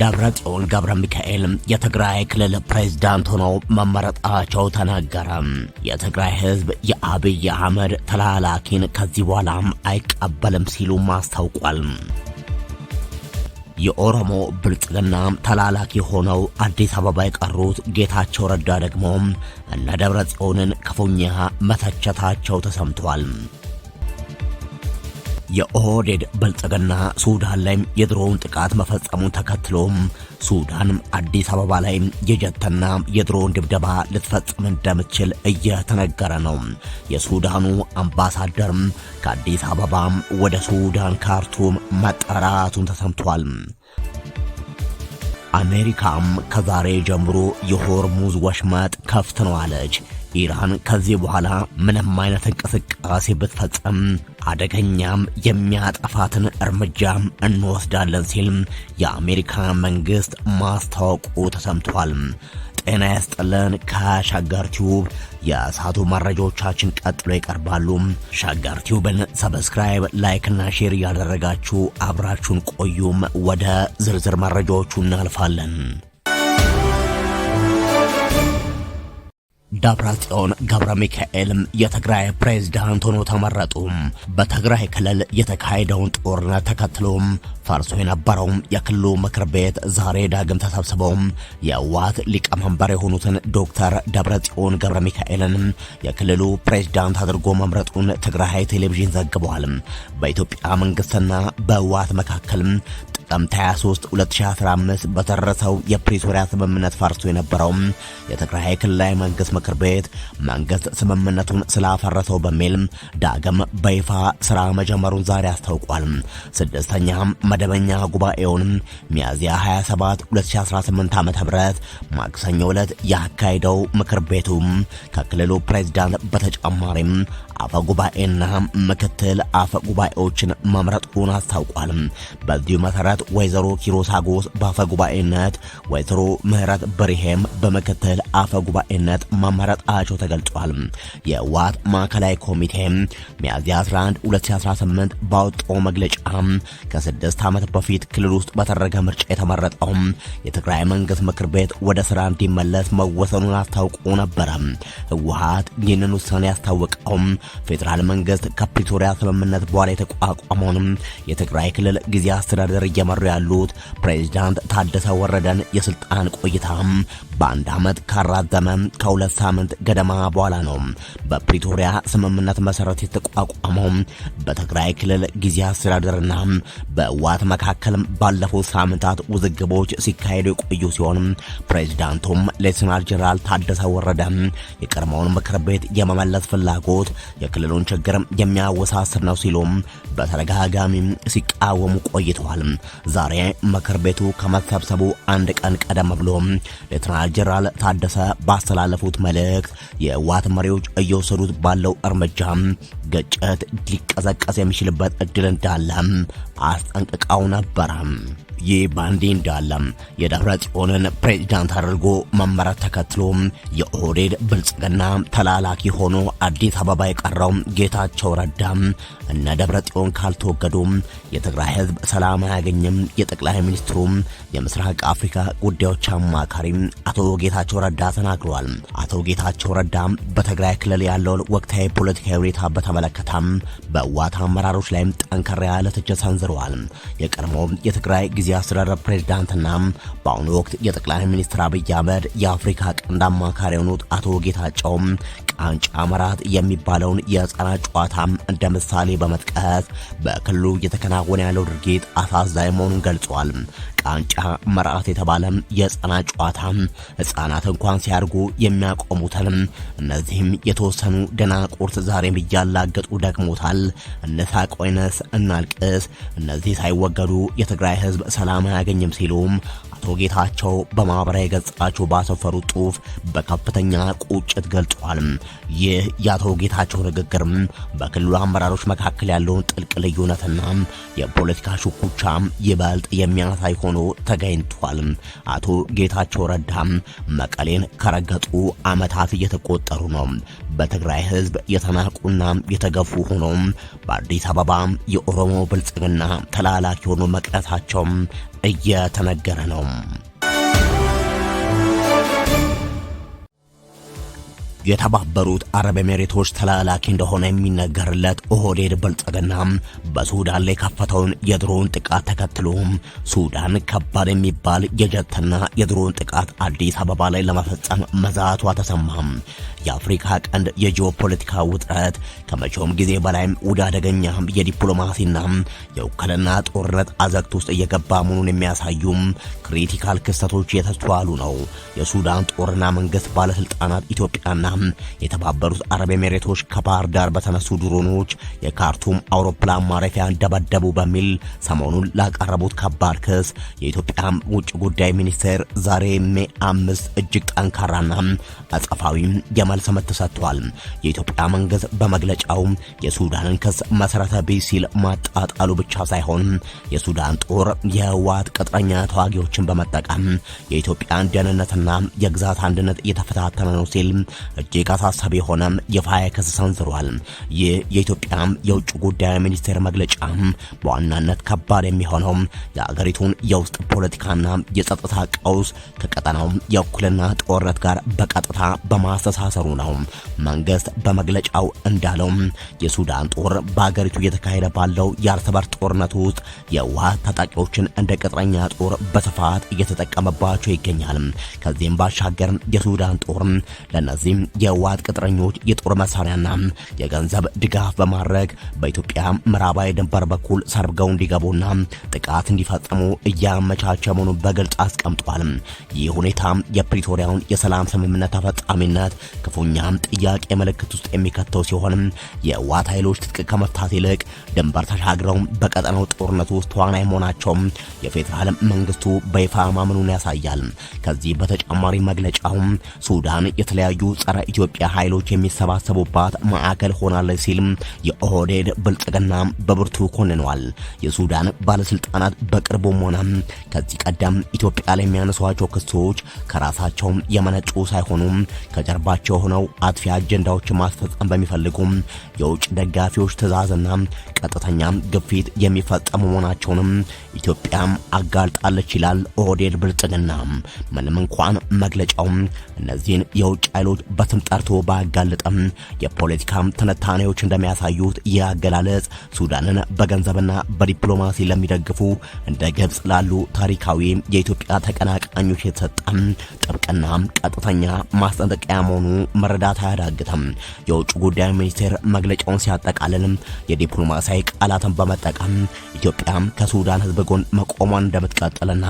ደብረጽዮን ገብረ ሚካኤል የትግራይ ክልል ፕሬዝዳንት ሆነው መመረጣቸው ተነገረ። የትግራይ ህዝብ የአብይ አህመድ ተላላኪን ከዚህ በኋላም አይቀበልም ሲሉ ማስታውቋል። የኦሮሞ ብልጽግና ተላላኪ ሆነው አዲስ አበባ የቀሩት ጌታቸው ረዳ ደግሞ እነ ደብረጽዮንን ክፉኛ መተቸታቸው ተሰምቷል። የኦህዴድ ብልጽግና ሱዳን ላይ የድሮን ጥቃት መፈጸሙን ተከትሎም ሱዳን አዲስ አበባ ላይ የጀትና የድሮን ድብደባ ልትፈጽም እንደምትችል እየተነገረ ነው። የሱዳኑ አምባሳደር ከአዲስ አበባ ወደ ሱዳን ካርቱም መጠራቱን ተሰምቷል። አሜሪካም ከዛሬ ጀምሮ የሆርሙዝ ወሽመጥ ክፍት ነው አለች። ኢራን ከዚህ በኋላ ምንም አይነት እንቅስቃሴ ብትፈጽም አደገኛም የሚያጠፋትን እርምጃም እንወስዳለን ሲል የአሜሪካ መንግስት ማስታወቁ ተሰምቷል። ጤና ያስጥልን። ከሸገር ቲዩብ የሰዓቱ መረጃዎቻችን ቀጥሎ ይቀርባሉ። ሸገር ቲዩብን ሰብስክራይብ፣ ላይክ እና ሼር እያደረጋችሁ አብራችሁን ቆዩም። ወደ ዝርዝር መረጃዎቹ እናልፋለን። ደብረጽዮን ገብረ ሚካኤል የትግራይ ፕሬዝዳንት ሆኖ ተመረጡ። በትግራይ ክልል የተካሄደውን ጦርነት ተከትሎም ፈርሶ የነበረው የክልሉ ምክር ቤት ዛሬ ዳግም ተሰብስበው የህወሓት ሊቀመንበር የሆኑትን ዶክተር ደብረጽዮን ገብረ ሚካኤልን የክልሉ ፕሬዝዳንት አድርጎ መምረጡን ትግራይ ቴሌቪዥን ዘግቧል። በኢትዮጵያ መንግስትና በህወሓት መካከል ጥቅምት 23 2015 በተደረሰው የፕሪቶሪያ ስምምነት ፈርሶ የነበረው የትግራይ ክልላዊ መንግስት ምክር ቤት መንግስት ስምምነቱን ስላፈረሰው በሚል ዳግም በይፋ ስራ መጀመሩን ዛሬ አስታውቋል። ስድስተኛ መደበኛ ጉባኤውን ሚያዝያ 27 2018 ዓ.ም ማክሰኞ ዕለት ያካሄደው ምክር ቤቱ ከክልሉ ፕሬዝዳንት በተጨማሪም አፈ ጉባኤና ምክትል አፈ ጉባኤዎችን መምረጡን አስታውቋል። በዚሁ መሰረት ወይዘሮ ኪሮስ አጎስ በአፈ ጉባኤነት፣ ወይዘሮ ምህረት በርሄም በምክትል አፈ ጉባኤነት መመረጣቸው ተገልጿል። የህወሓት ማዕከላዊ ኮሚቴ ሚያዝያ 11 2018 ባወጣው መግለጫ ከ6 ዓመት በፊት ክልል ውስጥ በተደረገ ምርጫ የተመረጠው የትግራይ መንግስት ምክር ቤት ወደ ስራ እንዲመለስ መወሰኑን አስታውቆ ነበር። ህወሓት ይህንን ውሳኔ ያስታወቀው ፌዴራል መንግስት ከፕሪቶሪያ ስምምነት በኋላ የተቋቋመውን የትግራይ ክልል ጊዜያዊ አስተዳደር እየመሩ ያሉት ፕሬዝዳንት ታደሰ ወረደን የስልጣን ቆይታ በአንድ ዓመት ካራዘመ ከሁለት ሳምንት ገደማ በኋላ ነው። በፕሪቶሪያ ስምምነት መሰረት የተቋቋመው በትግራይ ክልል ጊዜያዊ አስተዳደርና በህወሓት መካከል ባለፉት ሳምንታት ውዝግቦች ሲካሄዱ የቆዩ ሲሆን ፕሬዝዳንቱም ሌተናል ጄኔራል ታደሰ ወረደ የቀድሞውን ምክር ቤት የመመለስ ፍላጎት የክልሉን ችግር የሚያወሳስር ነው ሲሉም በተደጋጋሚ ሲቃወሙ ቆይተዋል። ዛሬ ምክር ቤቱ ከመሰብሰቡ አንድ ቀን ቀደም ብሎ ሌተናል ጄኔራል ታደሰ ባስተላለፉት መልእክት የህወሓት መሪዎች እየወሰዱት ባለው እርምጃ ግጭት ሊቀሰቀስ የሚችልበት እድል እንዳለ አስጠንቅቀው ነበር። ይህ ባንዲ እንዳለ የደብረጽዮንን ፕሬዝዳንት አድርጎ መመረጥ ተከትሎ የኦህዴድ ብልጽግና ተላላኪ ሆኖ አዲስ አበባ የቀረው ጌታቸው ረዳ እነ ደብረጽዮን ካልተወገዱ የትግራይ ህዝብ ሰላም አያገኝም። የጠቅላይ ሚኒስትሩ የምስራቅ አፍሪካ ጉዳዮች አማካሪ አቶ ጌታቸው ረዳ ተናግረዋል። አቶ ጌታቸው ረዳ በትግራይ ክልል ያለውን ወቅታዊ ፖለቲካዊ ሁኔታ በተመለከተ በህወሓት አመራሮች ላይም ጠንከር ያለ ትችት ሰንዝረዋል። የቀድሞው የትግራይ ጊዜያዊ አስተዳደር ፕሬዝዳንትና በአሁኑ ወቅት የጠቅላይ ሚኒስትር አብይ አህመድ የአፍሪካ ቀንድ አማካሪ የሆኑት አቶ ጌታቸው ቃንጫ መራት የሚባለውን የህፃናት ጨዋታ እንደ ምሳሌ በመጥቀስ በክልሉ እየተከናወነ ያለው ድርጊት አሳዛኝ መሆኑን ገልጿል። ቃንጫ መራት የተባለ የህፃናት ጨዋታ ህፃናት እንኳን ሲያድጉ የሚያቆሙትን እነዚህም የተወሰኑ ደናቁርት ዛሬም እያላገጡ ደግሞታል። እንሳቅ ወይንስ እናልቅስ? እነዚህ ሳይወገዱ የትግራይ ህዝብ ሰላም አያገኝም ሲሉም አቶ ጌታቸው በማህበራዊ ገጻቸው ባሰፈሩት ጽሑፍ በከፍተኛ ቁጭት ገልጿል። ይህ የአቶ ጌታቸው ንግግር በክልሉ አመራሮች መካከል ያለውን ጥልቅ ልዩነትና የፖለቲካ ሽኩቻ ይበልጥ የሚያሳይ ሆኖ ተገኝቷል። አቶ ጌታቸው ረዳ መቀሌን ከረገጡ ዓመታት እየተቆጠሩ ነው። በትግራይ ህዝብ የተናቁና የተገፉ ሆነው በአዲስ አበባ የኦሮሞ ብልጽግና ተላላኪ ሆኖ መቅረታቸው እየተነገረ ነው። የተባበሩት አረብ ኤሚሬቶች ተላላኪ እንደሆነ የሚነገርለት ኦህዴድ ብልጽግና በሱዳን ላይ ከፈተውን የድሮን ጥቃት ተከትሎ ሱዳን ከባድ የሚባል የጀትና የድሮን ጥቃት አዲስ አበባ ላይ ለመፈጸም መዛቷ ተሰማም። የአፍሪካ ቀንድ የጂኦፖለቲካ ውጥረት ከመቼውም ጊዜ በላይ ወደ አደገኛ የዲፕሎማሲና የውክልና ጦርነት አዘቅት ውስጥ እየገባ መሆኑን የሚያሳዩ ክሪቲካል ክስተቶች የተስተዋሉ ነው። የሱዳን ጦርና መንግስት ባለስልጣናት ኢትዮጵያና የተባበሩት አረብ ኤሚሬቶች ከባህር ዳር በተነሱ ድሮኖች የካርቱም አውሮፕላን ማረፊያን ደበደቡ በሚል ሰሞኑን ላቀረቡት ከባድ ክስ የኢትዮጵያ ውጭ ጉዳይ ሚኒስቴር ዛሬ ሜይ 5 እጅግ ጠንካራና አጸፋዊ የመልስ ምት ሰጥቷል። የኢትዮጵያ መንግስት በመግለጫው የሱዳንን ክስ መሰረተ ቢስ ሲል ማጣጣሉ ብቻ ሳይሆን የሱዳን ጦር የህወሓት ቅጥረኛ ተዋጊዎችን በመጠቀም የኢትዮጵያን ደህንነትና የግዛት አንድነት እየተፈታተነ ነው ሲል እጅግ አሳሳቢ የሆነ የፋይ ክስ ሰንዝሯል። ይህ የኢትዮጵያ የውጭ ጉዳይ ሚኒስቴር መግለጫ በዋናነት ከባድ የሚሆነው የአገሪቱን የውስጥ ፖለቲካና የጸጥታ ቀውስ ከቀጠናው የእኩልና ጦርነት ጋር በቀጥታ በማስተሳሰሩ ነው። መንግስት በመግለጫው እንዳለው የሱዳን ጦር በአገሪቱ እየተካሄደ ባለው የእርስ በርስ ጦርነት ውስጥ የህወሓት ታጣቂዎችን እንደ ቅጥረኛ ጦር በስፋት እየተጠቀመባቸው ይገኛል። ከዚህም ባሻገር የሱዳን ጦር ለነዚህ የህወሓት ቅጥረኞች የጦር መሳሪያና የገንዘብ ድጋፍ በማድረግ በኢትዮጵያ ምዕራባዊ ድንበር በኩል ሰርገው እንዲገቡና ጥቃት እንዲፈጽሙ እያመቻቸ መሆኑን በግልጽ አስቀምጧል። ይህ ሁኔታ የፕሪቶሪያውን የሰላም ስምምነት ተፈጻሚነት ክፉኛ ጥያቄ ምልክት ውስጥ የሚከተው ሲሆን የህወሓት ኃይሎች ትጥቅ ከመፍታት ይልቅ ድንበር ተሻግረው በቀጠናው ጦርነት ውስጥ ተዋናይ መሆናቸው የፌዴራል መንግስቱ በይፋ ማመኑን ያሳያል። ከዚህ በተጨማሪ መግለጫው ሱዳን የተለያዩ ጸረ ኢትዮጵያ ኃይሎች የሚሰባሰቡባት ማዕከል ሆናለች ሲል የኦህዴድ ብልጽግና በብርቱ ኮንኗል። የሱዳን ባለስልጣናት በቅርቡም ሆነ ከዚህ ቀደም ኢትዮጵያ ላይ የሚያነሷቸው ክሶች ከራሳቸው የመነጩ ሳይሆኑ ከጀርባቸው ሆነው አጥፊ አጀንዳዎችን ማስፈጸም በሚፈልጉ የውጭ ደጋፊዎች ትዕዛዝና ቀጥተኛ ግፊት የሚፈጸሙ መሆናቸውንም ኢትዮጵያም አጋልጣለች ይላል ኦህዴድ ብልጽግና። ምንም እንኳን መግለጫው እነዚህን የውጭ ኃይሎች በስም ጠርቶ ባያጋልጥም የፖለቲካ ትንታኔዎች እንደሚያሳዩት ይህ አገላለጽ ሱዳንን በገንዘብና በዲፕሎማሲ ለሚደግፉ እንደ ግብጽ ላሉ ታሪካዊ የኢትዮጵያ ተቀናቃኞች የተሰጠ ጥብቅና ቀጥተኛ ማስጠንቀቂያ መሆኑ መረዳት አያዳግትም። የውጭ ጉዳይ ሚኒስቴር መግለጫውን ሲያጠቃልል የዲፕሎማሲያዊ ቃላትን በመጠቀም ኢትዮጵያ ከሱዳን ህዝብ ጎን መቆሟን እንደምትቀጥልና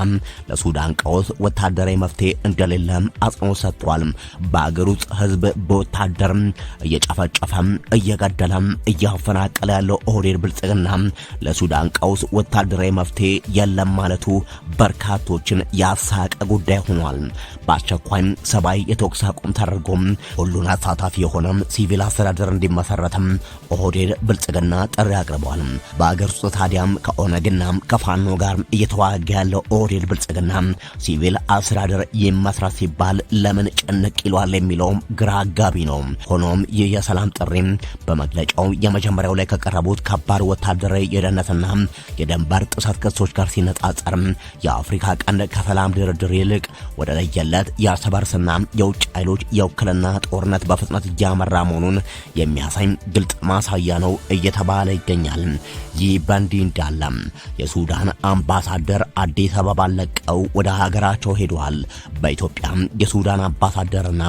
ለሱዳን ቀውስ ወታደራዊ መፍትሄ እንደሌለ አጽንኦት ሰጥቷል። በአገር ውስጥ ህዝብ በወታደር እየጨፈጨፈ እየገደለ እያፈናቀለ ያለው ኦህዴድ ብልጽግና ለሱዳን ቀውስ ወታደራዊ መፍትሄ የለም ማለቱ በርካቶችን ያሳቀ ጉዳይ ሆኗል። በአስቸኳይ ሰብአዊ የተኩስ አቁም ተደርጎ ሁሉን አሳታፊ የሆነ ሲቪል አስተዳደር እንዲመሰረትም ኦህዴድ ብልጽግና ጥሪ አቅርበዋል። በአገር ውስጥ ታዲያም ከኦነግና ከፋኖ ጋር እየተዋጋ ያለው ኦህዴድ ብልጽግና ሲቪል አስተዳደር ይመስረት ሲባል ለምን ጭንቅ ይሏል የሚለው ግራ አጋቢ ነው። ሆኖም ይህ የሰላም ጥሪ በመግለጫው የመጀመሪያው ላይ ከቀረቡት ከባድ ወታደራዊ የደህንነትና የድንበር ጥሰት ክሶች ጋር ሲነጻጸር የአፍሪካ ቀንድ ከሰላም ድርድር ይልቅ ወደ ለየለት የእርስ በርስና የውጭ ኃይሎች የውክልና ጦርነት በፍጥነት እያመራ መሆኑን የሚያሳይ ግልጽ ማሳያ ነው እየተባለ ይገኛል። ይህ በእንዲህ እንዳለ የሱዳን አምባሳደር አዲስ አበባ ለቀው ወደ ሀገራቸው ሄደዋል። በኢትዮጵያ የሱዳን አምባሳደርና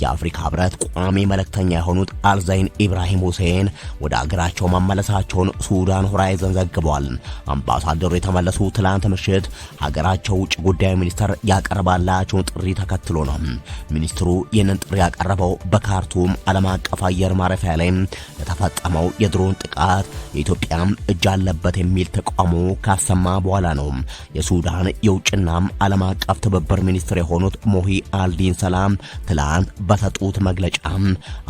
የአፍሪካ ህብረት ቋሚ መልእክተኛ የሆኑት አልዛይን ኢብራሂም ሁሴን ወደ ሀገራቸው መመለሳቸውን ሱዳን ሆራይዘን ዘግቧል። አምባሳደሩ የተመለሱ ትላንት ምሽት ሀገራቸው ውጭ ጉዳይ ሚኒስቴር ያቀርባላቸውን ጥሪ ተከትሎ ነው። ሚኒስትሩ ይህንን ጥሪ ያቀረበው በካርቱም ዓለም አቀፍ አየር ማረፊያ ላይ የተፈጸመው የድሮን ጥቃት የኢትዮጵያ እጅ አለበት የሚል ተቃውሞ ካሰማ በኋላ ነው። የሱዳን የውጭና ዓለም አቀፍ ትብብር ሚኒስትር የሆኑት ሞሂ አልዲን ሰላም ትላንት በሰጡት በሰጡት መግለጫ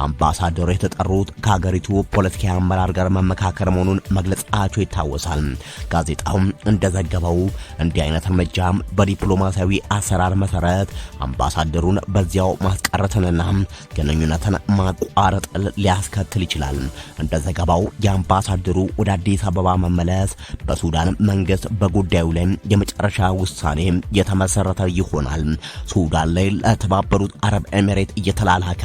አምባሳደሩ የተጠሩት ከሀገሪቱ ፖለቲካዊ አመራር ጋር መመካከር መሆኑን መግለጻቸው ይታወሳል። ጋዜጣው እንደዘገበው እንዲህ አይነት እርምጃም በዲፕሎማሲያዊ አሰራር መሰረት አምባሳደሩን በዚያው ማስቀረትንና ግንኙነትን ማቋረጥ ሊያስከትል ይችላል። እንደዘገባው የአምባሳደሩ ወደ አዲስ አበባ መመለስ በሱዳን መንግስት በጉዳዩ ላይ የመጨረሻ ውሳኔ የተመሰረተ ይሆናል። ሱዳን ላይ ለተባበሩት አረብ ኤሚሬት እየተላላከ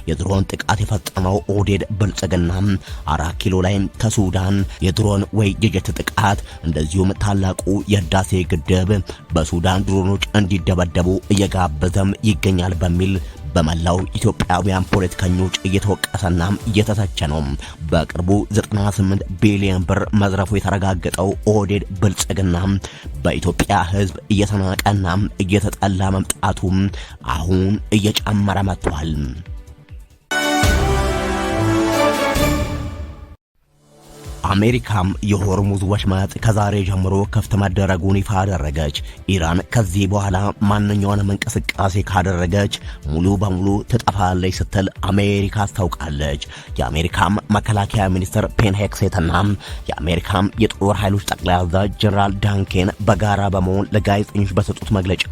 የድሮን ጥቃት የፈጸመው ኦህዴድ ብልጽግና 4 ኪሎ ላይ ከሱዳን የድሮን ወይ የጀት ጥቃት እንደዚሁም ታላቁ የህዳሴ ግድብ በሱዳን ድሮኖች እንዲደበደቡ እየጋበዘም ይገኛል በሚል በመላው ኢትዮጵያውያን ፖለቲከኞች እየተወቀሰና እየተተቸ ነው። በቅርቡ 98 ቢሊዮን ብር መዝረፉ የተረጋገጠው ኦህዴድ ብልጽግና በኢትዮጵያ ህዝብ እየተናቀና እየተጠላ መምጣቱ አሁን እየጨመረ መጥቷል። አሜሪካም የሆርሙዝ ወሽመጥ ከዛሬ ጀምሮ ክፍት መደረጉን ይፋ አደረገች። ኢራን ከዚህ በኋላ ማንኛውንም እንቅስቃሴ ካደረገች ሙሉ በሙሉ ትጠፋለች ስትል አሜሪካ አስታውቃለች። የአሜሪካም መከላከያ ሚኒስትር ፔን ሄግሴትና የአሜሪካም የጦር ኃይሎች ጠቅላይ አዛዥ ጀነራል ዳንኬን በጋራ በመሆን ለጋዜጠኞች በሰጡት መግለጫ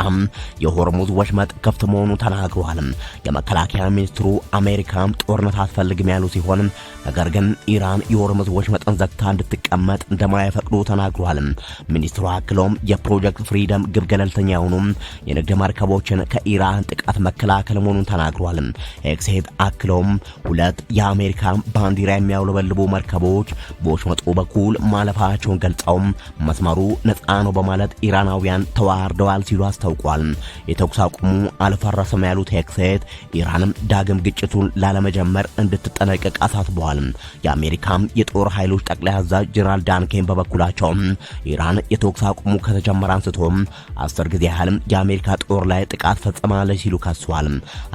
የሆርሙዝ ወሽመጥ ክፍት መሆኑን ተናግረዋል። የመከላከያ ሚኒስትሩ አሜሪካም ጦርነት አትፈልግም ያሉ ሲሆን ነገር ግን ኢራን የሆርሙዝ ወሽመጥን ዘግታ እንድትቀመጥ እንደማይፈቅዱ ተናግሯል። ሚኒስትሩ አክለውም የፕሮጀክት ፍሪደም ግብ ገለልተኛ የሆኑ የንግድ መርከቦችን ከኢራን ጥቃት መከላከል መሆኑን ተናግሯል። ሄግሴት አክለውም 2 የአሜሪካ ባንዲራ የሚያውለበልቡ መርከቦች በወሽመጡ በኩል ማለፋቸውን ገልጸው መስመሩ ነፃ ነው በማለት ኢራናውያን ተዋርደዋል ሲሉ አስታውቋል። የተኩስ አቁሙ አልፈረሰም ያሉት ሄግሴት ኢራንም ዳግም ግጭቱን ላለመጀመር እንድትጠነቀቅ አሳስበዋል። የአሜሪካም የጦር ኃይሎች ጠቅላይ አዛዥ ጀነራል ዳንኬን በበኩላቸው ኢራን የተኩስ አቁሙ ከተጀመረ አንስቶ 10 ጊዜ ያህል የአሜሪካ ጦር ላይ ጥቃት ፈጽማለች ሲሉ ከሷል።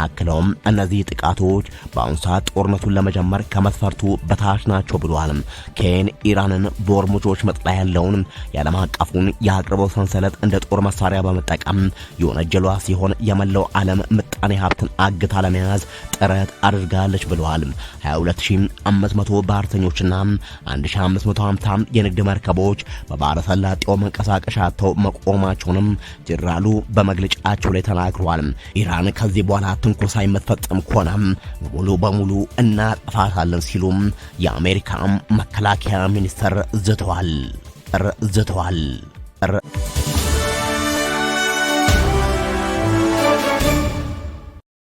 አክለውም እነዚህ ጥቃቶች በአሁኑ ሰዓት ጦርነቱን ለመጀመር ከመስፈርቱ በታች ናቸው ብለዋል። ኬን ኢራንን በሆርሙዝ ወሽመጥ ላይ ያለውን የዓለም አቀፉን የአቅርቦት ሰንሰለት እንደ ጦር መሳሪያ በመጠቀም የወነጀሏ ሲሆን የመላው ዓለም ምጣኔ ሀብትን አግታ ለመያዝ ጥረት አድርጋለች ብለዋል። 22500 ባህርተኞችና 1550 የንግድ መርከቦች በባህረ ሰላጤው መንቀሳቀሻ አጥተው መቆማቸውንም ጀነራሉ በመግለጫቸው ላይ ተናግረዋል። ኢራን ከዚህ በኋላ ትንኮሳ የምትፈጽም ከሆነ ሙሉ በሙሉ እናጠፋታለን ሲሉም የአሜሪካ መከላከያ ሚኒስትር ዝተዋል።